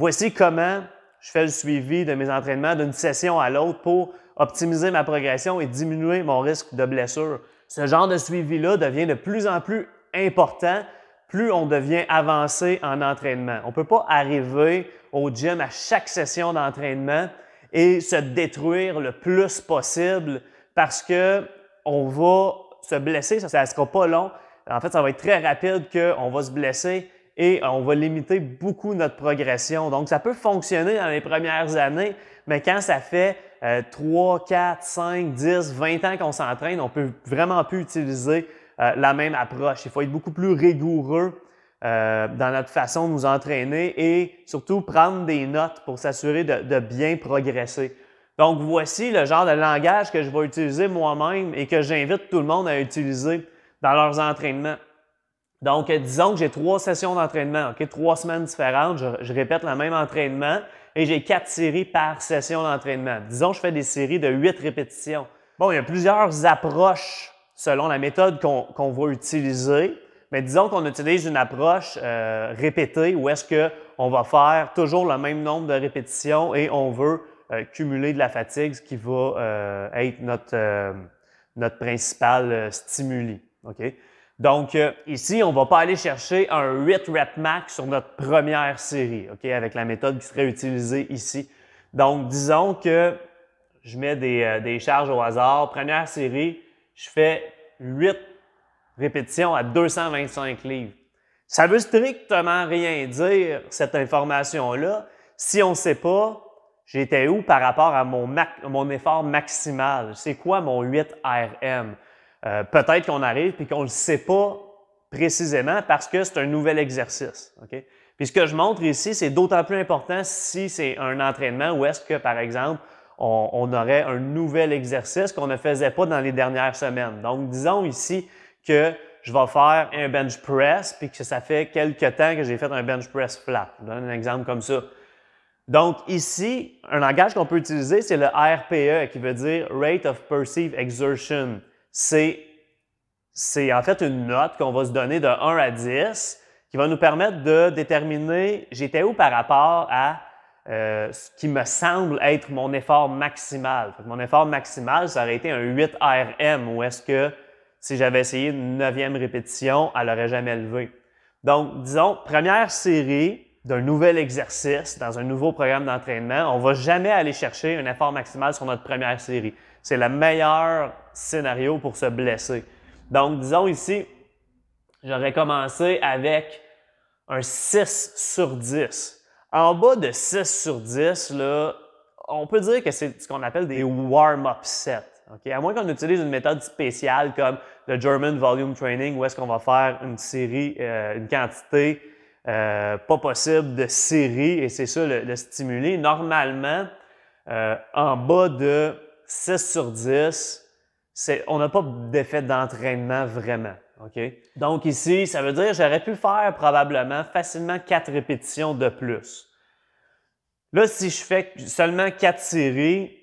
Voici comment je fais le suivi de mes entraînements d'une session à l'autre pour optimiser ma progression et diminuer mon risque de blessure. Ce genre de suivi-là devient de plus en plus important plus on devient avancé en entraînement. On ne peut pas arriver au gym à chaque session d'entraînement et se détruire le plus possible parce qu'on va se blesser. Ça ne sera pas long. En fait, ça va être très rapide qu'on va se blesser et on va limiter beaucoup notre progression. Donc, ça peut fonctionner dans les premières années, mais quand ça fait 3, 4, 5, 10, 20 ans qu'on s'entraîne, on ne peut vraiment plus utiliser la même approche. Il faut être beaucoup plus rigoureux dans notre façon de nous entraîner et surtout prendre des notes pour s'assurer de bien progresser. Donc, voici le genre de langage que je vais utiliser moi-même et que j'invite tout le monde à utiliser dans leurs entraînements. Donc, disons que j'ai 3 sessions d'entraînement, 3 semaines différentes, je répète le même entraînement et j'ai 4 séries par session d'entraînement. Disons que je fais des séries de 8 répétitions. Bon, il y a plusieurs approches selon la méthode qu'on va utiliser, mais disons qu'on utilise une approche répétée où est-ce qu'on va faire toujours le même nombre de répétitions et on veut cumuler de la fatigue, ce qui va être notre principal stimuli. Okay? Donc, ici, on ne va pas aller chercher un 8 rep max sur notre première série, okay, avec la méthode qui serait utilisée ici. Donc, disons que je mets des charges au hasard. Première série, je fais 8 répétitions à 225 livres. Ça ne veut strictement rien dire, cette information-là, si on ne sait pas j'étais où par rapport à mon effort maximal. C'est quoi mon 8 RM? Peut-être qu'on arrive et qu'on ne le sait pas précisément parce que c'est un nouvel exercice. Okay? Puis ce que je montre ici, c'est d'autant plus important si c'est un entraînement où est-ce que, par exemple, on aurait un nouvel exercice qu'on ne faisait pas dans les dernières semaines. Donc, disons ici que je vais faire un bench press puis que ça fait quelques temps que j'ai fait un bench press flat. Je donne un exemple comme ça. Donc, ici, un langage qu'on peut utiliser, c'est le RPE qui veut dire Rate of Perceived Exertion. C'est en fait une note qu'on va se donner de 1 à 10 qui va nous permettre de déterminer j'étais où par rapport à ce qui me semble être mon effort maximal. Fait que mon effort maximal, ça aurait été un 8 RM où est-ce que si j'avais essayé une 9e répétition, elle n'aurait jamais levé. Donc, disons, première série d'un nouvel exercice dans un nouveau programme d'entraînement, on ne va jamais aller chercher un effort maximal sur notre première série. C'est le meilleur scénario pour se blesser. Donc, disons ici, j'aurais commencé avec un 6 sur 10. En bas de 6 sur 10, là, on peut dire que c'est ce qu'on appelle des warm-up sets. Okay? À moins qu'on utilise une méthode spéciale comme le German Volume Training, où est-ce qu'on va faire une série, une quantité pas possible de séries, et c'est ça le stimuler. Normalement, en bas de 6 sur 10, on n'a pas d'effet d'entraînement vraiment. Okay? Donc ici, ça veut dire que j'aurais pu faire probablement facilement 4 répétitions de plus. Là, si je fais seulement 4 séries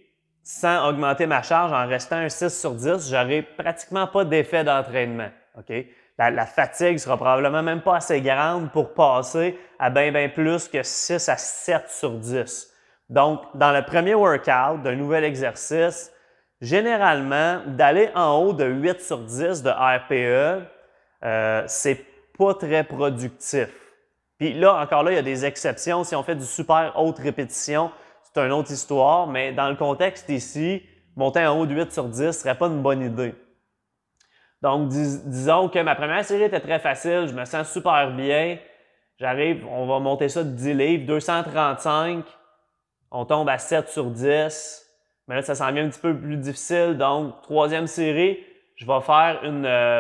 sans augmenter ma charge en restant un 6 sur 10, j'aurai pratiquement pas d'effet d'entraînement. Okay? La fatigue sera probablement même pas assez grande pour passer à bien plus que 6 à 7 sur 10. Donc, dans le premier workout d'un nouvel exercice, généralement, d'aller en haut de 8 sur 10 de RPE, c'est pas très productif. Puis là, encore là, il y a des exceptions. Si on fait du super haute répétition, c'est une autre histoire, mais dans le contexte ici, monter en haut de 8 sur 10 ne serait pas une bonne idée. Donc, disons que ma première série était très facile, je me sens super bien. J'arrive, on va monter ça de 10 livres, 235, on tombe à 7 sur 10. Mais là, ça s'en vient un petit peu plus difficile. Donc, troisième série, je vais faire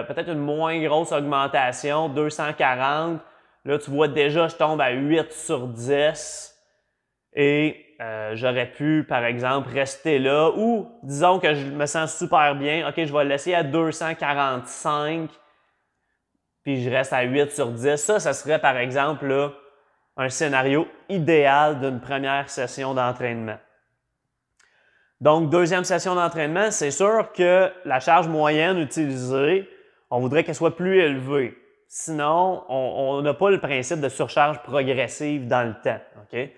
peut-être une moins grosse augmentation, 240. Là, tu vois déjà, je tombe à 8 sur 10. Et j'aurais pu, par exemple, rester là. Ou, disons que je me sens super bien. OK, je vais le laisser à 245. Puis je reste à 8 sur 10. Ça serait, par exemple, là, un scénario idéal d'une première session d'entraînement. Donc, deuxième session d'entraînement, c'est sûr que la charge moyenne utilisée, on voudrait qu'elle soit plus élevée. Sinon, on n'a pas le principe de surcharge progressive dans le temps. OK?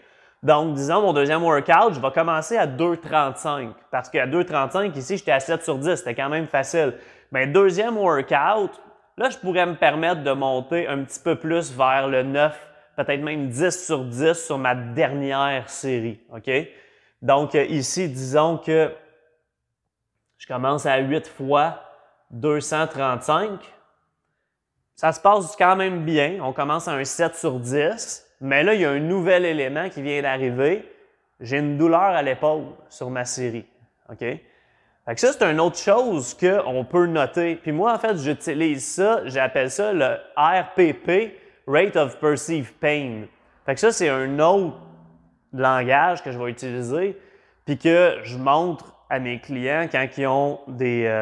Donc, disons, mon deuxième workout, je vais commencer à 2,35 parce qu'à 2,35, ici, j'étais à 7 sur 10. C'était quand même facile. Mais deuxième workout, là, je pourrais me permettre de monter un petit peu plus vers le 9, peut-être même 10 sur 10 sur ma dernière série. OK? Donc, ici, disons que je commence à 8 fois 235. Ça se passe quand même bien. On commence à un 7 sur 10. Mais là, il y a un nouvel élément qui vient d'arriver. J'ai une douleur à l'épaule sur ma série. OK? Fait que ça, c'est une autre chose qu'on peut noter. Puis moi, en fait, j'utilise ça, j'appelle ça le RPP, Rate of Perceived Pain. Fait que ça, c'est un autre langage que je vais utiliser, puis que je montre à mes clients quand ils ont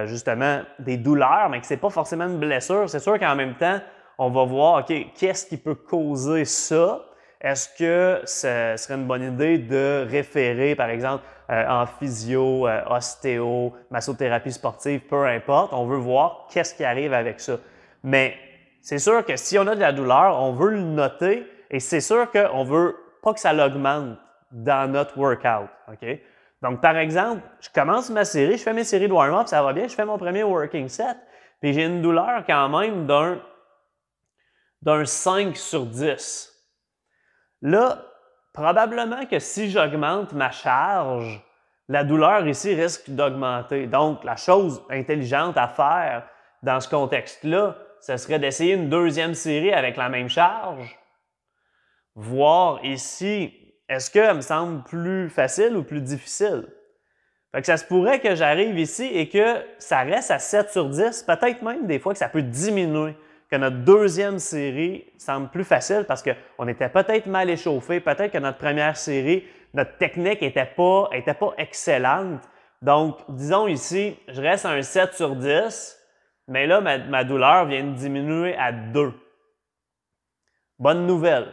justement des douleurs, mais que ce n'est pas forcément une blessure. C'est sûr qu'en même temps, on va voir, OK, qu'est-ce qui peut causer ça? Est-ce que ce serait une bonne idée de référer, par exemple, en physio, ostéo, massothérapie sportive, peu importe. On veut voir qu'est-ce qui arrive avec ça. Mais c'est sûr que si on a de la douleur, on veut le noter et c'est sûr qu'on ne veut pas que ça l'augmente dans notre workout. OK? Donc, par exemple, je commence ma série, je fais mes séries de warm-up, ça va bien, je fais mon premier working set, puis j'ai une douleur quand même d'un 5 sur 10. Là, probablement que si j'augmente ma charge, la douleur ici risque d'augmenter. Donc, la chose intelligente à faire dans ce contexte-là, ce serait d'essayer une deuxième série avec la même charge, voir ici, est-ce qu'elle me semble plus facile ou plus difficile? Fait que ça se pourrait que j'arrive ici et que ça reste à 7 sur 10, peut-être même des fois que ça peut diminuer, que notre deuxième série semble plus facile parce qu'on était peut-être mal échauffé, peut-être que notre première série, notre technique n'était pas excellente. Donc, disons ici, je reste à un 7 sur 10, mais là, ma douleur vient de diminuer à 2. Bonne nouvelle,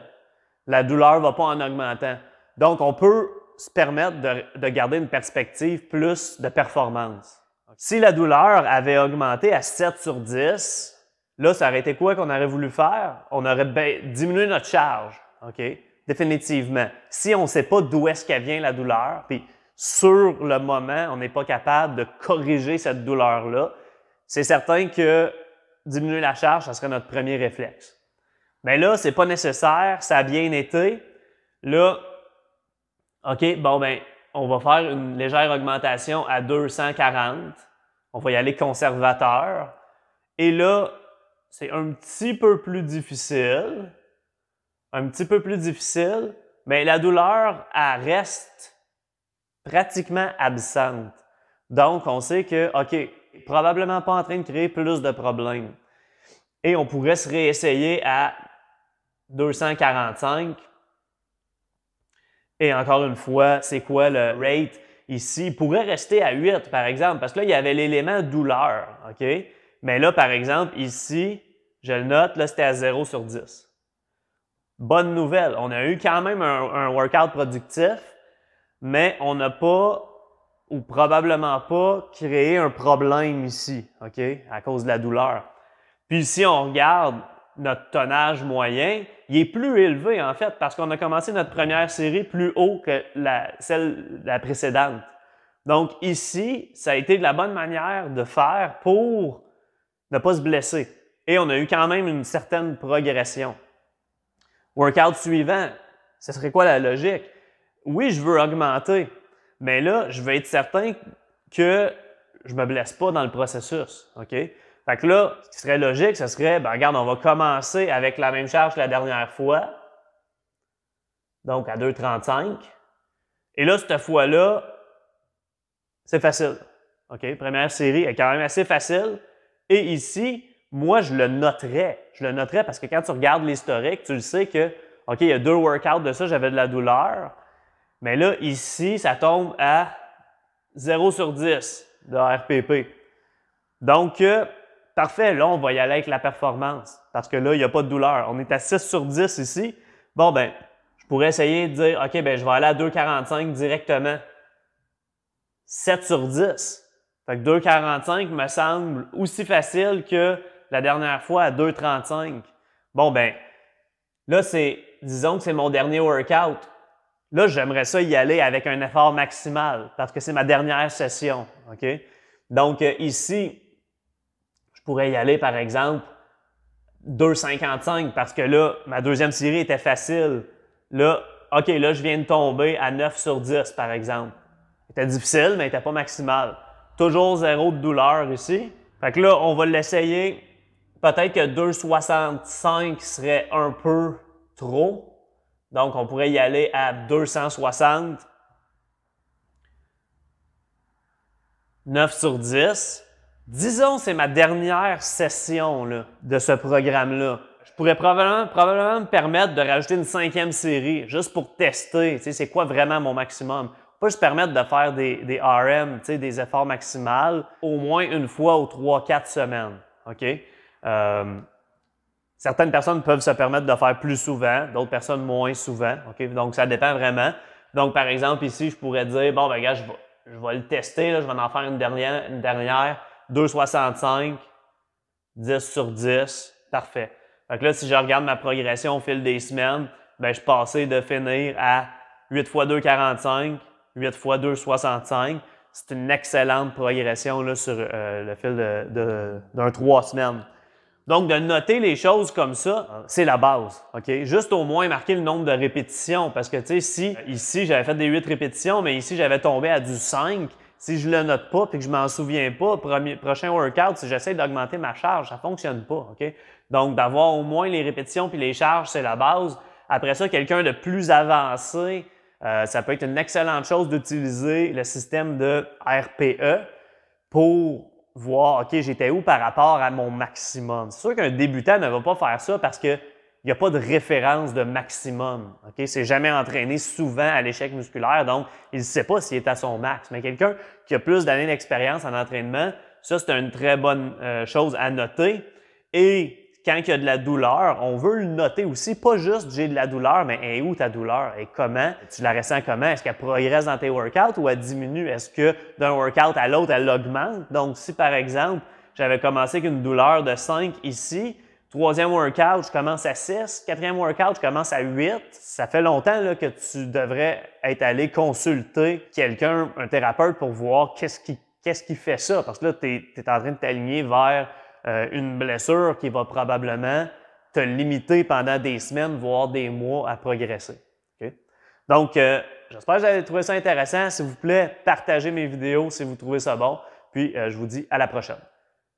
la douleur ne va pas en augmentant. Donc, on peut se permettre de garder une perspective plus de performance. Si la douleur avait augmenté à 7 sur 10, là, ça aurait été quoi qu'on aurait voulu faire? On aurait diminué notre charge, OK? Définitivement. Si on ne sait pas d'où est-ce qu'elle vient la douleur, puis sur le moment, on n'est pas capable de corriger cette douleur-là, c'est certain que diminuer la charge, ça serait notre premier réflexe. Mais là, ce n'est pas nécessaire, ça a bien été. Là, OK, bon, ben, on va faire une légère augmentation à 240. On va y aller conservateur. Et là, c'est un petit peu plus difficile. Mais la douleur, elle reste pratiquement absente. Donc, on sait que, OK, probablement pas en train de créer plus de problèmes. Et on pourrait se réessayer à 245. Et encore une fois, c'est quoi le rate ici? Il pourrait rester à 8, par exemple, parce que là, il y avait l'élément douleur, OK? Mais là, par exemple, ici, je le note, là, c'était à 0 sur 10. Bonne nouvelle, on a eu quand même un workout productif, mais on n'a pas, ou probablement pas, créé un problème ici, OK? À cause de la douleur. Puis si on regarde notre tonnage moyen, il est plus élevé en fait parce qu'on a commencé notre première série plus haut que la précédente. Donc ici, ça a été de la bonne manière de faire pour ne pas se blesser. Et on a eu quand même une certaine progression. Workout suivant, ce serait quoi la logique? Oui, je veux augmenter, mais là, je veux être certain que je ne me blesse pas dans le processus. OK? Fait que là, ce qui serait logique, ce serait, ben regarde, on va commencer avec la même charge que la dernière fois, donc à 2,35. Et là, cette fois-là, c'est facile. OK? Première série est quand même assez facile. Et ici, moi, je le noterais. Je le noterais parce que quand tu regardes l'historique, tu le sais que, OK, il y a 2 workouts de ça, j'avais de la douleur. Mais là, ici, ça tombe à 0 sur 10 de RPP. Donc, parfait, là, on va y aller avec la performance parce que là, il n'y a pas de douleur. On est à 6 sur 10 ici. Bon, ben, je pourrais essayer de dire, OK, ben, je vais aller à 2,45 directement. 7 sur 10. Fait que 2,45 me semble aussi facile que la dernière fois à 2,35. Bon, ben, là, disons que c'est mon dernier workout. Là, j'aimerais ça y aller avec un effort maximal parce que c'est ma dernière session. OK? Donc, ici, je pourrais y aller, par exemple, 2,55 parce que là, ma deuxième série était facile. Là, OK, là, je viens de tomber à 9 sur 10, par exemple. C'était difficile, mais il n'était pas maximal. Toujours zéro de douleur ici. Fait que là, on va l'essayer. Peut-être que 2,65 serait un peu trop. Donc, on pourrait y aller à 260. 9 sur 10. Disons c'est ma dernière session là, de ce programme-là. Je pourrais probablement me permettre de rajouter une 5e série, juste pour tester, c'est quoi vraiment mon maximum. Pas se permettre de faire des RM, des efforts maximaux, au moins une fois aux 3-4 semaines. OK? Certaines personnes peuvent se permettre de faire plus souvent, d'autres personnes moins souvent. OK? Donc, ça dépend vraiment. Donc, par exemple, ici, je pourrais dire, bon, ben, gars, je vais le tester, là, je vais en faire une dernière 2,65, 10 sur 10, parfait. Fait que là, si je regarde ma progression au fil des semaines, ben, je passais de finir à 8 x 2,45, 8 x 2,65. C'est une excellente progression là, sur le fil d'un 3 semaines. Donc, de noter les choses comme ça, c'est la base. OK? Juste au moins marquer le nombre de répétitions. Parce que, tu sais, si ici, j'avais fait des 8 répétitions, mais ici, j'avais tombé à du 5, si je le note pas et que je m'en souviens pas, prochain workout, si j'essaie d'augmenter ma charge, ça fonctionne pas. OK? Donc, d'avoir au moins les répétitions puis les charges, c'est la base. Après ça, quelqu'un de plus avancé, ça peut être une excellente chose d'utiliser le système de RPE pour voir, OK, j'étais où par rapport à mon maximum. C'est sûr qu'un débutant ne va pas faire ça parce qu'il n'y a pas de référence de maximum. OK? Il s'est jamais entraîné souvent à l'échec musculaire, donc il ne sait pas s'il est à son max. Mais quelqu'un qui a plus d'années d'expérience en entraînement, ça, c'est une très bonne chose à noter. Et quand il y a de la douleur, on veut le noter aussi, pas juste j'ai de la douleur, mais est où ta douleur et comment? Tu la ressens comment? Est-ce qu'elle progresse dans tes workouts ou elle diminue? Est-ce que d'un workout à l'autre, elle augmente? Donc, si par exemple, j'avais commencé avec une douleur de 5 ici, troisième workout, je commence à 6, quatrième workout, je commence à 8, ça fait longtemps là, que tu devrais être allé consulter quelqu'un, un thérapeute, pour voir qu'est-ce qui fait ça. Parce que là, tu es en train de t'aligner vers une blessure qui va probablement te limiter pendant des semaines, voire des mois à progresser. Okay? Donc, j'espère que vous avez trouvé ça intéressant. S'il vous plaît, partagez mes vidéos si vous trouvez ça bon. Puis, je vous dis à la prochaine.